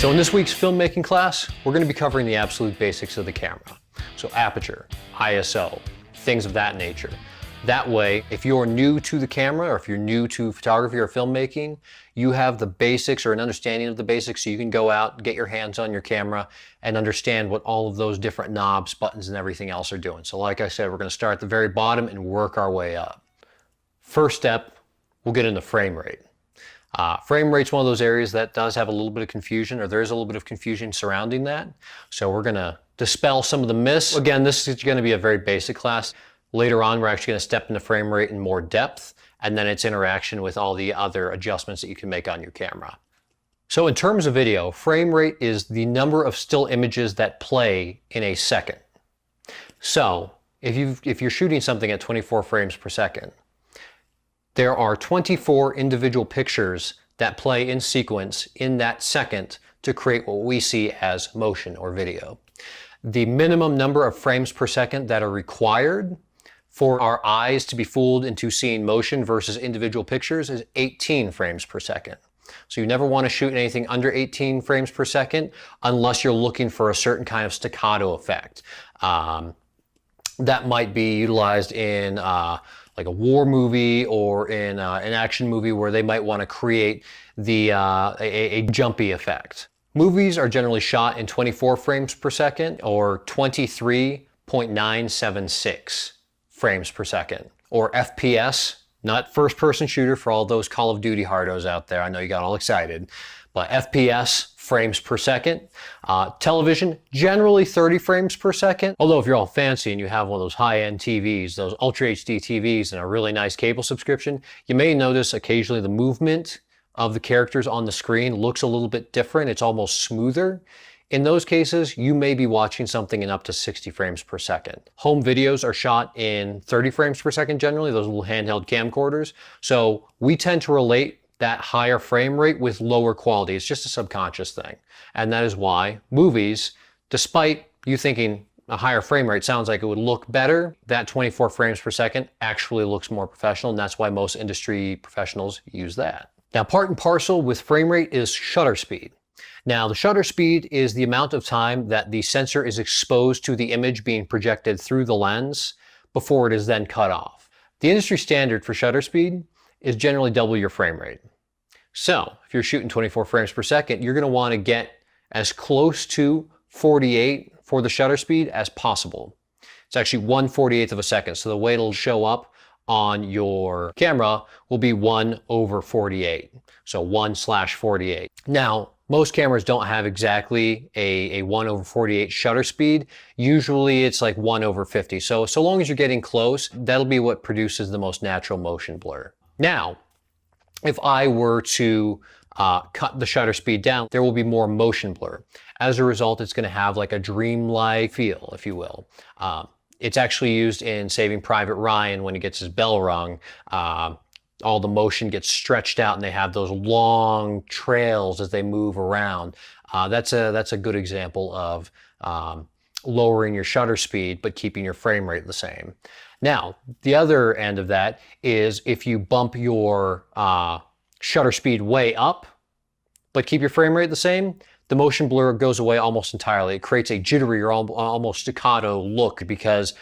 So in this week's filmmaking class, we're going to be covering the absolute basics of the camera. So aperture, ISO, things of that nature. That way, if you're new to the camera or if you're new to photography or filmmaking, you have the basics or an understanding of the basics so you can go out, get your hands on your camera and understand what all of those different knobs, buttons, and everything else are doing. So like I said, we're going to start at the very bottom and work our way up. First step, we'll get into frame rate. Frame rate's one of those areas that does have a little bit of confusion, or there is a little bit of confusion surrounding that. So we're going to dispel some of the myths. Again, this is going to be a very basic class. Later on, we're actually going to step into frame rate in more depth, and then its interaction with all the other adjustments that you can make on your camera. So in terms of video, frame rate is the number of still images that play in a second. So if you're shooting something at 24 frames per second, there are 24 individual pictures that play in sequence in that second to create what we see as motion or video. The minimum number of frames per second that are required for our eyes to be fooled into seeing motion versus individual pictures is 18 frames per second. So you never want to shoot anything under 18 frames per second unless you're looking for a certain kind of staccato effect. That might be utilized in like a war movie or in an action movie where they might want to create a jumpy effect. Movies are generally shot in 24 frames per second or 23.976 frames per second, or FPS, not first person shooter for all those Call of Duty hardos out there. I know you got all excited, but FPS, frames per second. Television, generally 30 frames per second. Although if you're all fancy and you have one of those high-end TVs, those Ultra HD TVs and a really nice cable subscription, you may notice occasionally the movement of the characters on the screen looks a little bit different. It's almost smoother. In those cases, you may be watching something in up to 60 frames per second. Home videos are shot in 30 frames per second generally, those little handheld camcorders. So we tend to relate that higher frame rate with lower quality. It's just a subconscious thing. And that is why movies, despite you thinking a higher frame rate sounds like it would look better, that 24 frames per second actually looks more professional, and that's why most industry professionals use that. Now, part and parcel with frame rate is shutter speed. Now, the shutter speed is the amount of time that the sensor is exposed to the image being projected through the lens before it is then cut off. The industry standard for shutter speed is generally double your frame rate. So if you're shooting 24 frames per second, you're going to want to get as close to 48 for the shutter speed as possible. It's actually 1/48 of a second. So the way it'll show up on your camera will be 1/48. So 1/48. Now, most cameras don't have exactly a 1/48 shutter speed. Usually it's like 1/50. So long as you're getting close, that'll be what produces the most natural motion blur. Now, if I were to cut the shutter speed down, there will be more motion blur. As a result, it's going to have like a dreamlike feel, if you will. It's actually used in Saving Private Ryan when he gets his bell rung. All the motion gets stretched out and they have those long trails as they move around. That's a good example of lowering your shutter speed but keeping your frame rate the same. Now, the other end of that is if you bump your shutter speed way up but keep your frame rate the same, the motion blur goes away almost entirely. It creates a jittery or almost staccato look because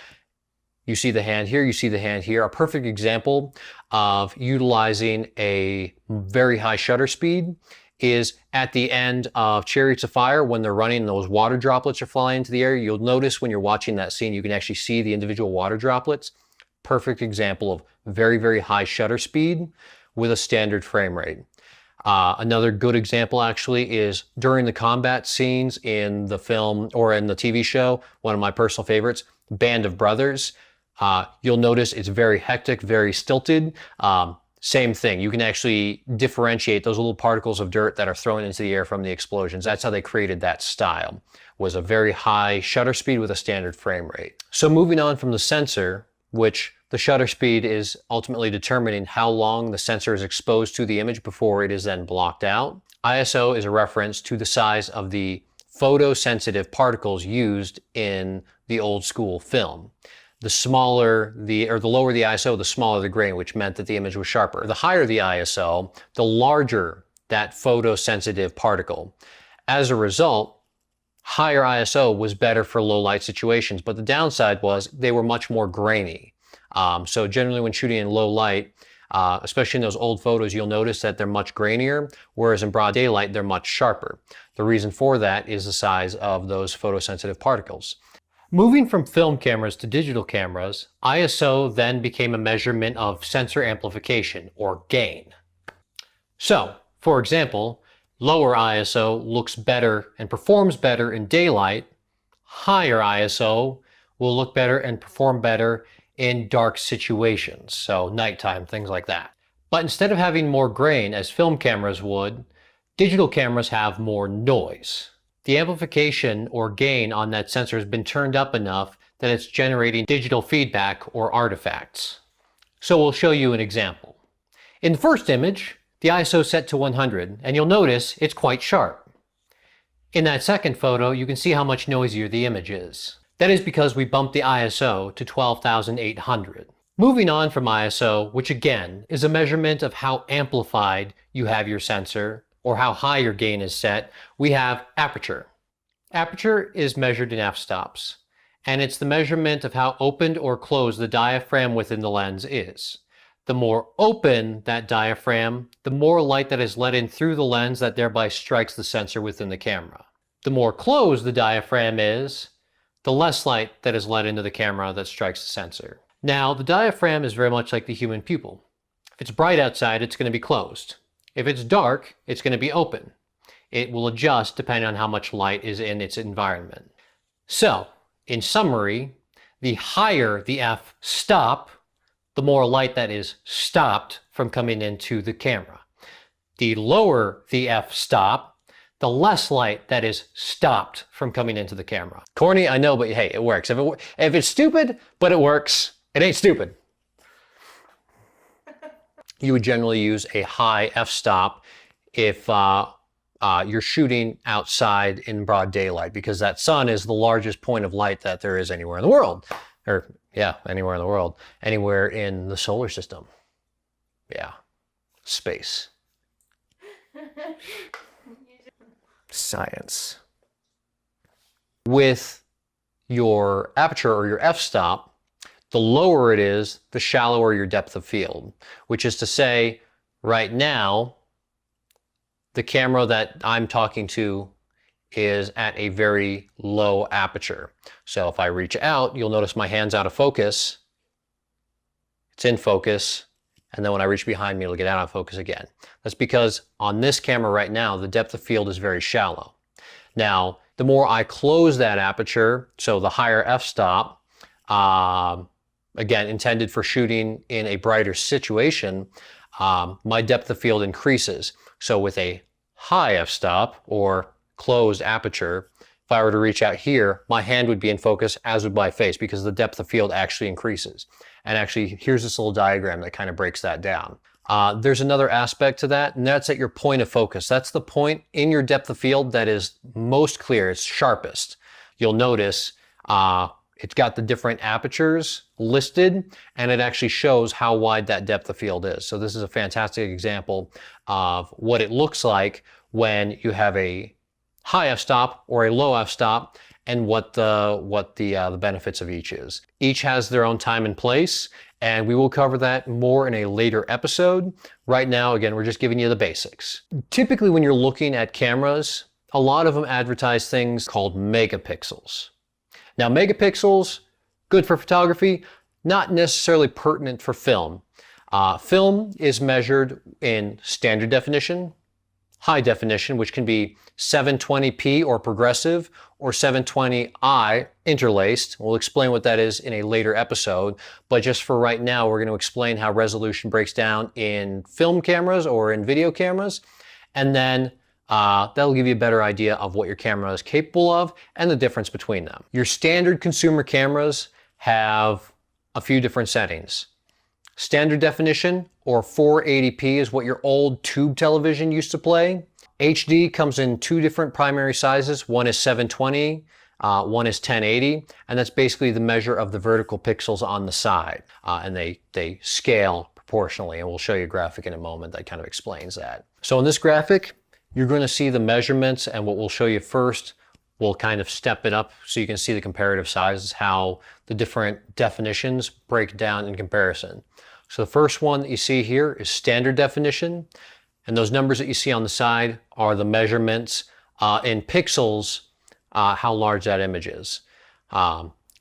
you see the hand here, you see the hand here. A perfect example of utilizing a very high shutter speed is at the end of Chariots of Fire when they're running and those water droplets are flying into the air. You'll notice when you're watching that scene, you can actually see the individual water droplets. Perfect example of very, very high shutter speed with a standard frame rate. Another good example actually is during the combat scenes in the film or in the TV show, one of my personal favorites, Band of Brothers. You'll notice it's very hectic, very stilted. Same thing, you can actually differentiate those little particles of dirt that are thrown into the air from the explosions. That's how they created that style, was a very high shutter speed with a standard frame rate. So moving on from the sensor, which the shutter speed is ultimately determining how long the sensor is exposed to the image before it is then blocked out. ISO is a reference to the size of the photosensitive particles used in the old school film. The lower the ISO, the smaller the grain, which meant that the image was sharper. The higher the ISO, the larger that photosensitive particle. As a result, higher ISO was better for low light situations, but the downside was they were much more grainy. So generally when shooting in low light, especially in those old photos, you'll notice that they're much grainier, whereas in broad daylight, they're much sharper. The reason for that is the size of those photosensitive particles. Moving from film cameras to digital cameras, ISO then became a measurement of sensor amplification, or gain. So, for example, lower ISO looks better and performs better in daylight. Higher ISO will look better and perform better in dark situations, so nighttime, things like that. But instead of having more grain, as film cameras would, digital cameras have more noise. The amplification or gain on that sensor has been turned up enough that it's generating digital feedback or artifacts. So we'll show you an example. In the first image, the ISO is set to 100, and you'll notice it's quite sharp. In that second photo, you can see how much noisier the image is. That is because we bumped the ISO to 12,800. Moving on from ISO, which again is a measurement of how amplified you have your sensor, or how high your gain is set, we have aperture. Aperture is measured in f-stops, and it's the measurement of how opened or closed the diaphragm within the lens is. The more open that diaphragm, the more light that is let in through the lens that thereby strikes the sensor within the camera. The more closed the diaphragm is, the less light that is let into the camera that strikes the sensor. Now, the diaphragm is very much like the human pupil. If it's bright outside, it's going to be closed. If it's dark, it's going to be open. It will adjust depending on how much light is in its environment. So, in summary, the higher the f-stop, the more light that is stopped from coming into the camera. The lower the f-stop, the less light that is stopped from coming into the camera. Corny, I know, but hey, it works. If it's stupid, but it works, it ain't stupid. You would generally use a high f-stop if you're shooting outside in broad daylight, because that sun is the largest point of light that there is anywhere in the world. Or, yeah, anywhere in the world. Anywhere in the solar system. Yeah. Space. Science. With your aperture or your f-stop, the lower it is, the shallower your depth of field, which is to say, right now, the camera that I'm talking to is at a very low aperture. So if I reach out, you'll notice my hand's out of focus. It's in focus. And then when I reach behind me, it'll get out of focus again. That's because on this camera right now, the depth of field is very shallow. Now, the more I close that aperture, so the higher f-stop, again, intended for shooting in a brighter situation, my depth of field increases. So with a high f-stop or closed aperture, if I were to reach out here, my hand would be in focus, as would my face, because the depth of field actually increases. And actually, here's this little diagram that kind of breaks that down. There's another aspect to that, and that's at your point of focus. That's the point in your depth of field that is most clear, it's sharpest. You'll notice it's got the different apertures listed, and it actually shows how wide that depth of field is. So this is a fantastic example of what it looks like when you have a high f-stop or a low f-stop, and what the benefits of each is. Each has their own time and place, and we will cover that more in a later episode. Right now, again, we're just giving you the basics. Typically, when you're looking at cameras, a lot of them advertise things called megapixels. Now, megapixels, good for photography, not necessarily pertinent for film. Film is measured in standard definition, high definition, which can be 720p or progressive, or 720i interlaced. We'll explain what that is in a later episode, but just for right now, we're going to explain how resolution breaks down in film cameras or in video cameras, and then that'll give you a better idea of what your camera is capable of and the difference between them. Your standard consumer cameras have a few different settings. Standard definition, or 480p, is what your old tube television used to play. HD comes in two different primary sizes. One is 720, one is 1080, and that's basically the measure of the vertical pixels on the side. And they scale proportionally, and we'll show you a graphic in a moment that kind of explains that. So in this graphic, You're going to see the measurements, and what we'll show you first, we'll kind of step it up so you can see the comparative sizes, how the different definitions break down in comparison. So the first one that you see here is standard definition, and those numbers that you see on the side are the measurements in pixels, how large that image is.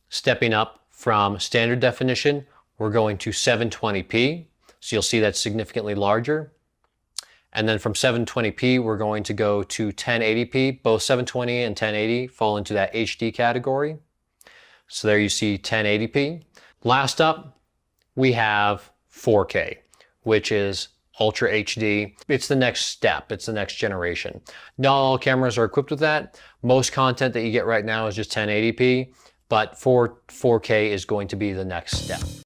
Stepping up from standard definition, we're going to 720p, so you'll see that's significantly larger. And then from 720p, we're going to go to 1080p. Both 720 and 1080 fall into that HD category. So there you see 1080p. Last up, we have 4K, which is Ultra HD. It's the next step. It's the next generation. Not all cameras are equipped with that. Most content that you get right now is just 1080p, but 4K is going to be the next step.